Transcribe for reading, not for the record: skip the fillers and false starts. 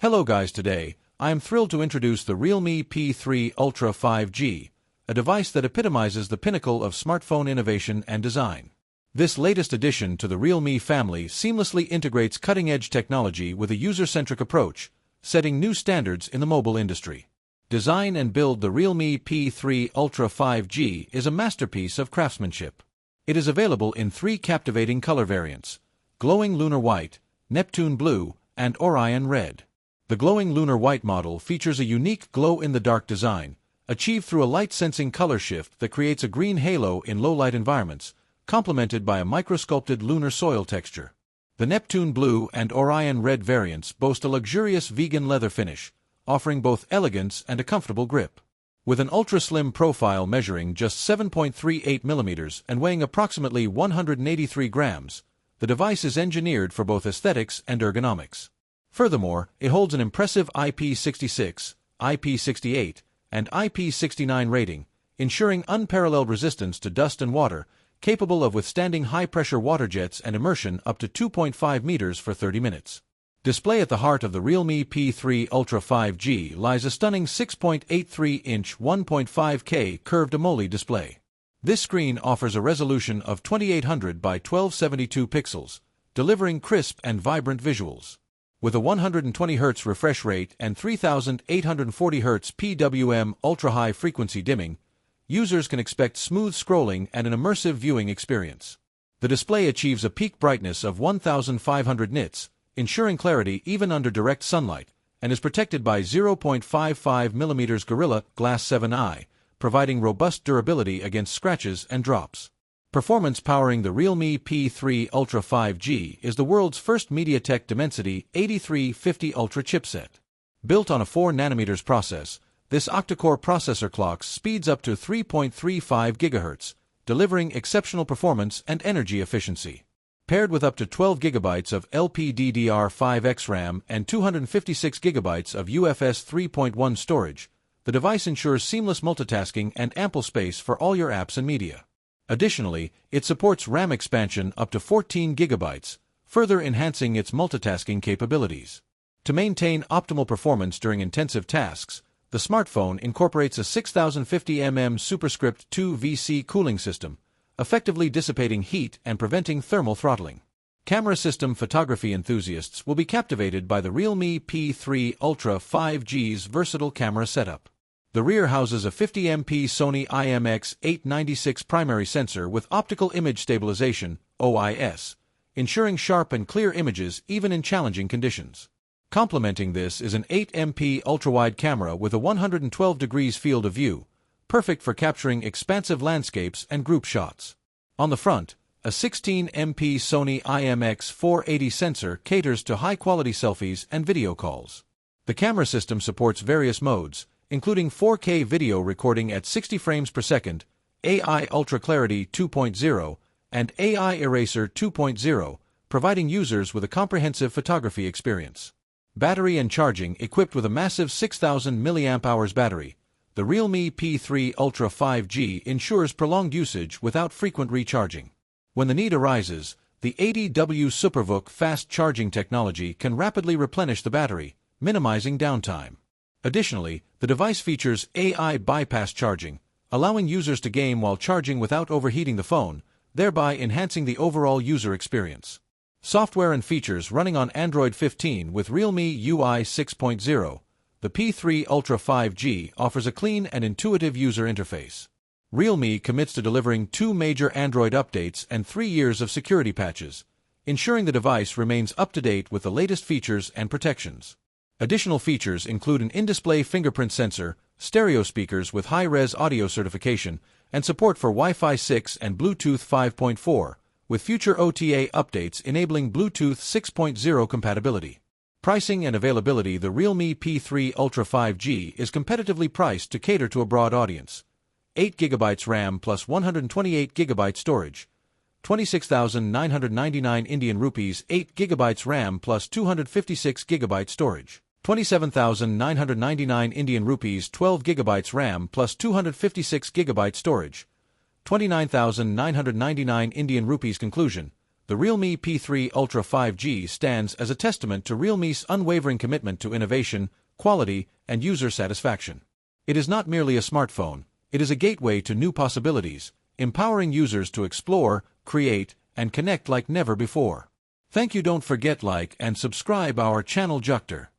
Hello guys, today I am thrilled to introduce the Realme P3 Ultra 5G, a device that epitomizes the pinnacle of smartphone innovation and design. This latest addition to the Realme family seamlessly integrates cutting-edge technology with a user-centric approach, setting new standards in the mobile industry. Design and build. The Realme P3 Ultra 5G is a masterpiece of craftsmanship. It is available in 3 captivating color variants: glowing lunar white, Neptune blue, and Orion red. The glowing lunar white model features a unique glow-in-the-dark design, achieved through a light-sensing color shift that creates a green halo in low-light environments, complemented by a microsculpted lunar soil texture. The Neptune blue and Orion red variants boast a luxurious vegan leather finish, offering both elegance and a comfortable grip. With an ultra-slim profile measuring just 7.38 millimeters and weighing approximately 183 grams, the device is engineered for both aesthetics and ergonomics. Furthermore, it holds an impressive IP66, IP68, and IP69 rating, ensuring unparalleled resistance to dust and water, capable of withstanding high-pressure water jets and immersion up to 2.5 meters for 30 minutes. Display. At the heart of the Realme P3 Ultra 5G lies a stunning 6.83-inch 1.5K curved AMOLED display. This screen offers a resolution of 2800 by 1272 pixels, delivering crisp and vibrant visuals. With a 120 Hz refresh rate and 3840 Hz PWM ultra-high frequency dimming, users can expect smooth scrolling and an immersive viewing experience. The display achieves a peak brightness of 1500 nits, ensuring clarity even under direct sunlight, and is protected by 0.55mm Gorilla Glass 7i, providing robust durability against scratches and drops. Performance. Powering the Realme P3 Ultra 5G is the world's first MediaTek Dimensity 8350 Ultra chipset. Built on a 4nm process, this octa-core processor clock speeds up to 3.35 GHz, delivering exceptional performance and energy efficiency. Paired with up to 12 GB of LPDDR5X RAM and 256 GB of UFS 3.1 storage, the device ensures seamless multitasking and ample space for all your apps and media. Additionally, it supports RAM expansion up to 14 GB, further enhancing its multitasking capabilities. To maintain optimal performance during intensive tasks, the smartphone incorporates a 6050 Superscript 2 VC cooling system, effectively dissipating heat and preventing thermal throttling. Camera system. Photography enthusiasts will be captivated by the Realme P3 Ultra 5G's versatile camera setup. The rear houses a 50MP Sony IMX896 primary sensor with optical image stabilization, OIS, ensuring sharp and clear images even in challenging conditions. Complementing this is an 8MP ultra-wide camera with a 112 degrees field of view, perfect for capturing expansive landscapes and group shots. On the front, a 16MP Sony IMX480 sensor caters to high-quality selfies and video calls. The camera system supports various modes, including 4K video recording at 60 frames per second, AI Ultra Clarity 2.0, and AI Eraser 2.0, providing users with a comprehensive photography experience. Battery and charging. Equipped with a massive 6000 mAh battery, the Realme P3 Ultra 5G ensures prolonged usage without frequent recharging. When the need arises, the 80W SuperVOOC fast charging technology can rapidly replenish the battery, minimizing downtime. Additionally, the device features AI bypass charging, allowing users to game while charging without overheating the phone, thereby enhancing the overall user experience. Software and features. Running on Android 15 with Realme UI 6.0, the P3 Ultra 5G offers a clean and intuitive user interface. Realme commits to delivering 2 major Android updates and 3 years of security patches, ensuring the device remains up-to-date with the latest features and protections. Additional features include an in-display fingerprint sensor, stereo speakers with high-res audio certification, and support for Wi-Fi 6 and Bluetooth 5.4, with future OTA updates enabling Bluetooth 6.0 compatibility. Pricing and availability. The Realme P3 Ultra 5G is competitively priced to cater to a broad audience. 8 GB RAM plus 128 GB storage, 26,999 Indian rupees. 8 GB RAM plus 256 GB storage, 27,999 Indian rupees. 12 GB RAM plus 256 GB storage, 29,999 Indian rupees. Conclusion: the Realme P3 Ultra 5G stands as a testament to Realme's unwavering commitment to innovation, quality, and user satisfaction. It is not merely a smartphone, it is a gateway to new possibilities, empowering users to explore, create, and connect like never before. Thank you. Don't forget like and subscribe our channel Jucter.